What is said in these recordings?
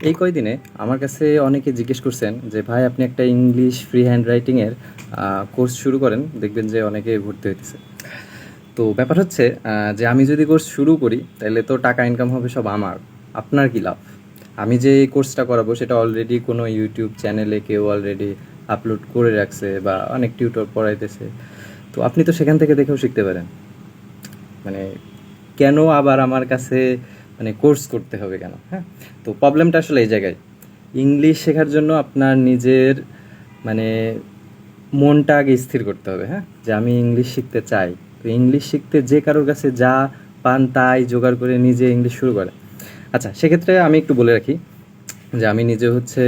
এই কয়দিনে আমার কাছে অনেকে জিজ্ঞেস করছেন যে ভাই আপনি একটা ইংলিশ ফ্রি হ্যান্ড রাইটিংয়ের কোর্স শুরু করেন, দেখবেন যে অনেকে ভর্তি হইতেছে। তো ব্যাপার হচ্ছে যে আমি যদি কোর্স শুরু করি তাহলে তো টাকা ইনকাম হবে সব আমার, আপনার কি লাভ? আমি যে এই কোর্সটা করাবো সেটা অলরেডি কোনো ইউটিউব চ্যানেলে কেউ অলরেডি আপলোড করে রাখছে বা অনেক টিউটর পড়াইতেছে, তো আপনি তো সেখান থেকে দেখেও শিখতে পারেন। মানে কেন আবার আমার কাছে মানে কোর্স করতে হবে কেন? হ্যাঁ, তো প্রবলেমটা আসলে এই জায়গায়। ইংলিশ শেখার জন্য আপনার নিজের মানে মনটা আগে স্থির করতে হবে, হ্যাঁ, যে আমি ইংলিশ শিখতে চাই। তো ইংলিশ শিখতে যে কারোর কাছে যা পান তাই জোগাড় করে নিজে ইংলিশ শুরু করে। আচ্ছা, সেক্ষেত্রে আমি একটু বলে রাখি যে আমি নিজে হচ্ছে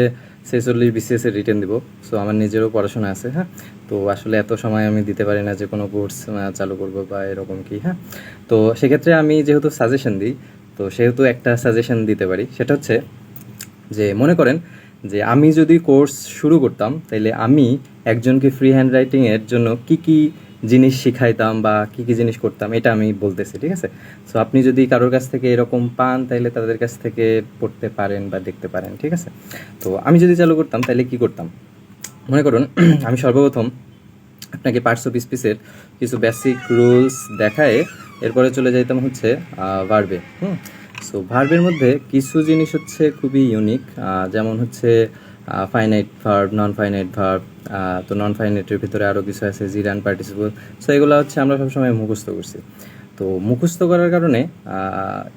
46 বিসিএসের রিটেন দিব। সো আমার নিজেরও পড়াশোনা আছে, হ্যাঁ। তো আসলে এত সময় আমি দিতে পারি না যে কোনো কোর্স চালু করব বা এরকম কি, হ্যাঁ। তো সেক্ষেত্রে আমি যেহেতু সাজেশন দিই, তো সেহেতু একটা সাজেশন দিতে পারি, সেটা হচ্ছে যে মনে করেন যে আমি যদি কোর্স শুরু করতাম তাইলে আমি একজনকে ফ্রি হ্যান্ড রাইটিংয়ের জন্য কি কি জিনিস শিখাইতাম বা কি কি জিনিস করতাম, এটা আমি বলতেছি, ঠিক আছে? সো আপনি যদি কারোর কাছ থেকে এরকম পান তাইলে তাদের কাছ থেকে পড়তে পারেন বা দেখতে পারেন, ঠিক আছে? তো আমি যদি চালু করতাম তাইলে কি করতাম, মনে করুন আমি সর্বপ্রথম আপনাকে পার্টস অফ স্পিচের কিছু বেসিক রুলস দেখায় এরপরে চলে যাইতাম হচ্ছে ভার্বে। সো ভার্বের মধ্যে কিছু জিনিস হচ্ছে খুবই ইউনিক, যেমন হচ্ছে finite verb, non finite verb. তো নন ফাইনাইটের ভিতরে আরও কিছু আছে, জিরান পার্টিসিপল। সো এগুলো হচ্ছে আমরা সবসময় মুখস্থ করছি। তো মুখস্থ করার কারণে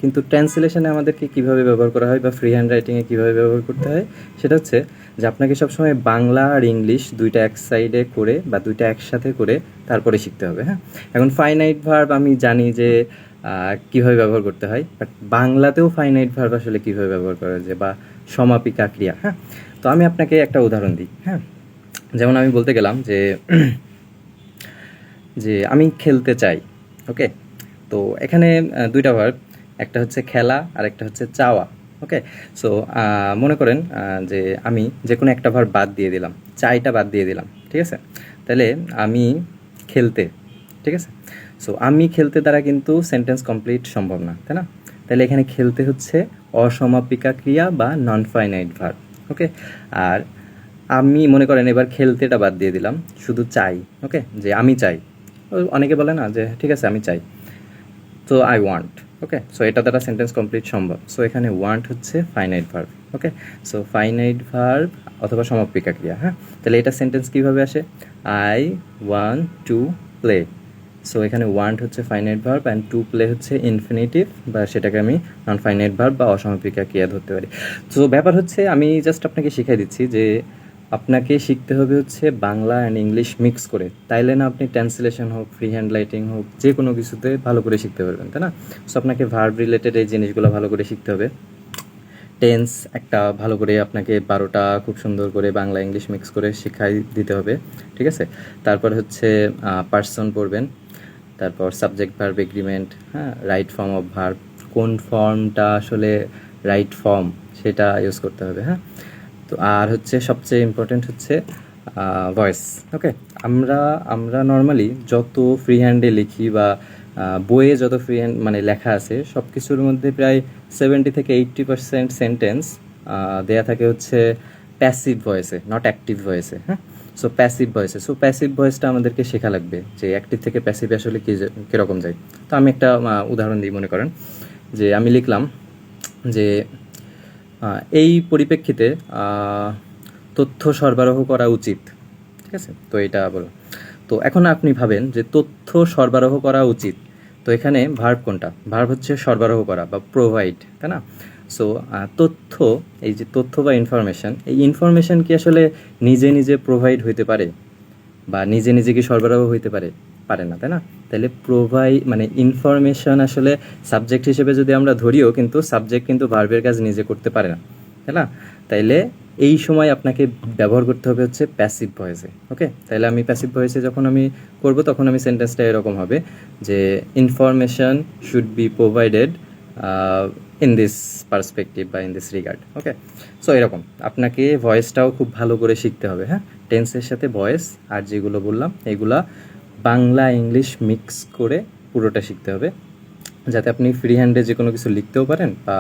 কিন্তু ট্রান্সলেশনে আমাদেরকে কীভাবে ব্যবহার করা হয় বা ফ্রি হ্যান্ড রাইটিংয়ে কীভাবে ব্যবহার করতে হয় সেটা হচ্ছে যে আপনাকে সবসময় বাংলা আর ইংলিশ দুইটা এক সাইডে করে বা দুইটা একসাথে করে তারপরে শিখতে হবে, হ্যাঁ। এখন ফাইনাইট ভার্ব আমি জানি যে কীভাবে ব্যবহার করতে হয়, বাট বাংলাতেও ফাইনাইট ভার্ব আসলে কীভাবে ব্যবহার করা যায় বা সমাপিকা ক্রিয়া, হ্যাঁ। তো আমি আপনাকে একটা উদাহরণ দিই, হ্যাঁ। যেমন আমি বলতে গেলাম যে যে আমি খেলতে চাই, ওকে। তো এখানে দুইটা ভার্ব, একটা হচ্ছে খেলা আর একটা হচ্ছে চাওয়া, ওকে। সো মনে করেন যে আমি যে কোনো একটা ভার্ব বাদ দিয়ে দিলাম, চাইটা বাদ দিয়ে দিলাম, ঠিক আছে? তাহলে আমি খেলতে, ঠিক আছে? সো আমি খেলতে দ্বারা কিন্তু সেন্টেন্স কমপ্লিট সম্ভব না, তাই না? তাহলে এখানে খেলতে হচ্ছে অসমাপিকা ক্রিয়া বা নন ফাইনাইট ভার্ব, ওকে। আর আমি মনে করেন এবার খেলতেটা বাদ দিয়ে দিলাম, শুধু চাই, ওকে, যে আমি চাই। অনেকে বলে না যে ঠিক আছে আমি চাই, তো আই ওয়ান্ট, ওকে। সো এটা দ্বারা সেন্টেন্স কমপ্লিট সম্ভব। সো এখানে ওয়ান্ট হচ্ছে ফাইনাইট ভার্ব, ওকে। সো ফাইনাইট ভার্ব অথবা সমাপিকা ক্রিয়া, হ্যাঁ। তাহলে এটা সেন্টেন্স কীভাবে আসে? I want to play. So এখানে ওয়ান্ট হচ্ছে finite verb and to play হচ্ছে ইনফিনিটিভ, বা সেটাকে আমি নন ফাইনাইট ভার্ব বা অসমাপিকা ক্রিয়া ধরতে পারি। তো ব্যাপার হচ্ছে আমি জাস্ট আপনাকে শিখাই দিচ্ছি যে আপনাকে শিখতে হবে হচ্ছে বাংলা অ্যান্ড ইংলিশ মিক্স করে, তাইলে না আপনি ট্রান্সলেশন হোক, ফ্রি হ্যান্ড রাইটিং হোক, যে কোনো কিছুতে ভালো করে শিখতে পারবেন, তাই না? সো আপনাকে ভার্ব রিলেটেড এই জিনিসগুলো ভালো করে শিখতে হবে। টেন্স একটা ভালো করে আপনাকে 12টা খুব সুন্দর করে বাংলা ইংলিশ মিক্স করে শিখাই দিতে হবে, ঠিক আছে? তারপর হচ্ছে পার্সন পড়বেন, তারপর সাবজেক্ট ভার্ব এগ্রিমেন্ট, হ্যাঁ, রাইট ফর্ম অফ ভার্ব, কোন ফর্মটা আসলে রাইট ফর্ম সেটা ইউজ করতে হবে, হ্যাঁ। তো আর হচ্ছে সবচেয়ে ইম্পর্টেন্ট হচ্ছে ভয়েস, ওকে। আমরা আমরা নর্মালি যত ফ্রি হ্যান্ডে লিখি বা বইয়ে যত ফ্রি হ্যান্ড মানে লেখা আছে সব কিছুর মধ্যে প্রায় 70 থেকে 80% সেন্টেন্স দেয়া থাকে হচ্ছে প্যাসিভ ভয়েসে, নট অ্যাক্টিভ ভয়েসে, হ্যাঁ। সো প্যাসিভ ভয়েসে, সো প্যাসিভ ভয়েসটা আমাদেরকে শেখা লাগবে যে অ্যাক্টিভ থেকে প্যাসিভ আসলে কীরকম যায়। তো আমি একটা উদাহরণ দিই, মনে করেন যে আমি লিখলাম যে এই পরিপ্রেক্ষিতে তথ্য সরবরাহ করা উচিত, ঠিক আছে? তো এটা বলো। তো এখন আপনি ভাবেন যে তথ্য সরবরাহ করা উচিত, তো এখানে ভার্ব কোনটা? ভার্ব হচ্ছে সরবরাহ করা বা প্রোভাইড, তাই না? সো তথ্য, এই যে তথ্য বা ইনফরমেশান, এই ইনফরমেশান কি আসলে নিজে নিজে প্রোভাইড হইতে পারে বা নিজে নিজে কি সরবরাহ হইতে পারে? পারে না, তাই না? তাহলে মানে ইনফরমেশন আসলে সাবজেক্ট হিসেবে যদি আমরা ধরিও, কিন্তু সাবজেক্ট কিন্তু ভার্বের কাজ নিজে করতে পারে না, তাই না? তাইলে এই সময় আপনাকে ব্যবহার করতে হবে হচ্ছে প্যাসিভ ভয়েসে, ওকে। তাহলে আমি প্যাসিভ ভয়েসে যখন আমি করব তখন আমি সেন্টেন্সটা এরকম হবে যে information should be provided in this perspective বা in this regard, okay. So এরকম আপনাকে ভয়েসটাও খুব ভালো করে শিখতে হবে, হ্যাঁ। টেন্সের সাথে ভয়েস আর যেগুলো বললাম এগুলা বাংলা ইংলিশ মিক্স করে পুরোটা শিখতে হবে, যাতে আপনি ফ্রি হ্যান্ডে যে কোনো কিছু লিখতেও পারেন বা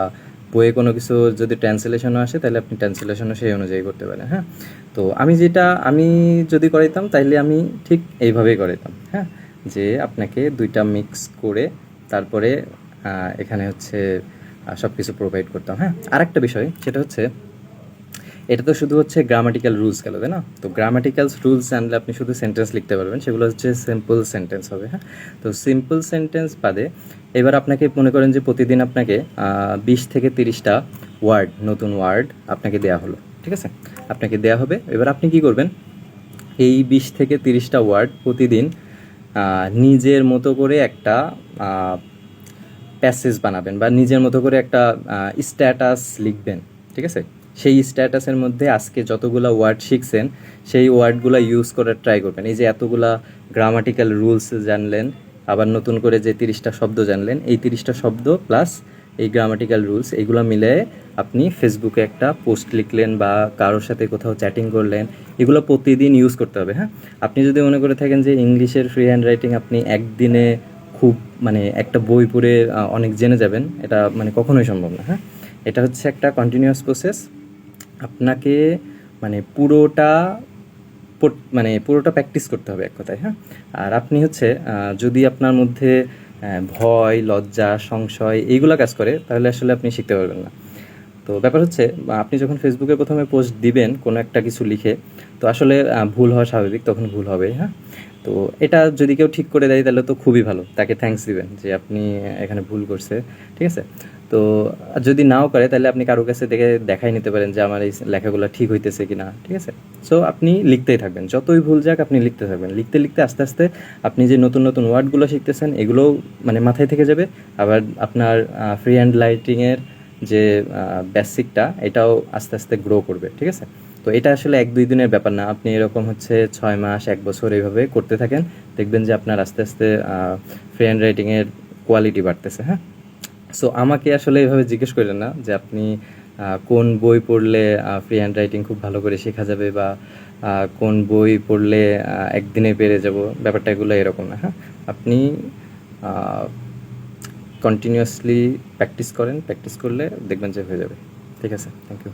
বইয়ে কোনো কিছু যদি ট্রান্সলেশনও আসে তাহলে আপনি ট্রান্সলেশনও সেই অনুযায়ী করতে পারেন। হ্যাঁ, তো আমি যদি করাইতাম তাইলে আমি ঠিক এইভাবেই করাইতাম। হ্যাঁ, যে আপনাকে দুইটা মিক্স করে তারপরে এখানে হচ্ছে সব কিছু প্রোভাইড করতাম। হ্যাঁ, আরেকটা বিষয় সেটা হচ্ছে এটা তো শুধু হচ্ছে গ্রামাটিক্যাল রুলস গেল, তাই না? তো গ্রামাটিক্যালস রুলস জানলে আপনি শুধু সেন্টেন্স লিখতে পারবেন, সেগুলো হচ্ছে সিম্পল সেন্টেন্স হবে। হ্যাঁ, তো সিম্পল সেন্টেন্স বাদে এবার আপনাকে মনে করেন যে প্রতিদিন আপনাকে 20 থেকে 30টা ওয়ার্ড, নতুন ওয়ার্ড আপনাকে দেয়া হলো, ঠিক আছে? আপনাকে দেয়া হবে। এবার আপনি কি করবেন, এই 20 থেকে 30টা ওয়ার্ড প্রতিদিন নিজের মতো করে একটা প্যাসেজ বানাবেন বা নিজের মতো করে একটা স্ট্যাটাস লিখবেন, ঠিক আছে? সেই স্ট্যাটাসের মধ্যে আজকে যতগুলা ওয়ার্ড শিখছেন সেই ওয়ার্ডগুলো ইউজ করার ট্রাই করবেন। এই যে এতগুলা গ্রামাটিক্যাল রুলস জানলেন, আবার নতুন করে যে 30টা শব্দ জানলেন, এই 30টা শব্দ প্লাস এই গ্রামাটিক্যাল রুলস এগুলো মিলে আপনি ফেসবুকে একটা পোস্ট লিখলেন বা কারোর সাথে কোথাও চ্যাটিং করলেন, এগুলো প্রতিদিন ইউজ করতে হবে। হ্যাঁ, আপনি যদি মনে করে থাকেন যে ইংলিশের ফ্রি হ্যান্ড রাইটিং আপনি একদিনে খুব মানে একটা বই পড়ে অনেক জেনে যাবেন, এটা মানে কখনোই সম্ভব না। হ্যাঁ, এটা হচ্ছে একটা কন্টিনিউয়াস প্রসেস। আপনাকে মানে পুরোটা প্র্যাকটিস করতে হবে এক কথায়। হ্যাঁ, আর আপনি হচ্ছে যদি আপনার মধ্যে ভয়, লজ্জা, সংশয় এইগুলো কাজ করে তাহলে আসলে আপনি শিখতে পারবেন না। তো ব্যাপার হচ্ছে আপনি যখন ফেসবুকে প্রথমে পোস্ট দিবেন কোনো একটা কিছু লিখে, তো আসলে ভুল হওয়া স্বাভাবিক, তখন ভুল হবে। হ্যাঁ, তো এটা যদি কেউ ঠিক করে দেয় তাহলে তো খুবই ভালো, তাকে থ্যাঙ্কস দিবেন যে আপনি এখানে ভুল করছে, ঠিক আছে? তো যদি নাও করে তাহলে আপনি কারো কাছে দেখাই নিতে পারেন যে আমার এই লেখাগুলো ঠিক হইতেছে কি না, ঠিক আছে? সো আপনি লিখতেই থাকবেন, যতই ভুল যাক আপনি লিখতে থাকবেন। লিখতে লিখতে আস্তে আস্তে আপনি যে নতুন নতুন ওয়ার্ডগুলো শিখতেছেন এগুলোও মানে মাথায় থেকে যাবে। আবার আপনার ফ্রি হ্যান্ড রাইটিংয়ের যে বেসিকটা এটাও আস্তে আস্তে গ্রো করবে, ঠিক আছে? তো এটা আসলে 1-2 দিনের ব্যাপার না, আপনি এরকম হচ্ছে 6 মাস 1 বছর এইভাবে করতে থাকেন, দেখবেন যে আপনার আস্তে আস্তে ফ্রি হ্যান্ড রাইটিংয়ের কোয়ালিটি বাড়তেছে। হ্যাঁ, সো আমাকে আসলে এইভাবে জিজ্ঞেস করেন না যে আপনি কোন বই পড়লে ফ্রি হ্যান্ড রাইটিং খুব ভালো করে শেখা যাবে বা কোন বই পড়লে একদিনে পেরে যাব, ব্যাপারটা এগুলো এরকম না। হ্যাঁ, আপনি কন্টিনিউয়াসলি প্র্যাকটিস করেন, প্র্যাকটিস করলে দেখবেন যে হয়ে যাবে। ঠিক আছে, থ্যাংক ইউ।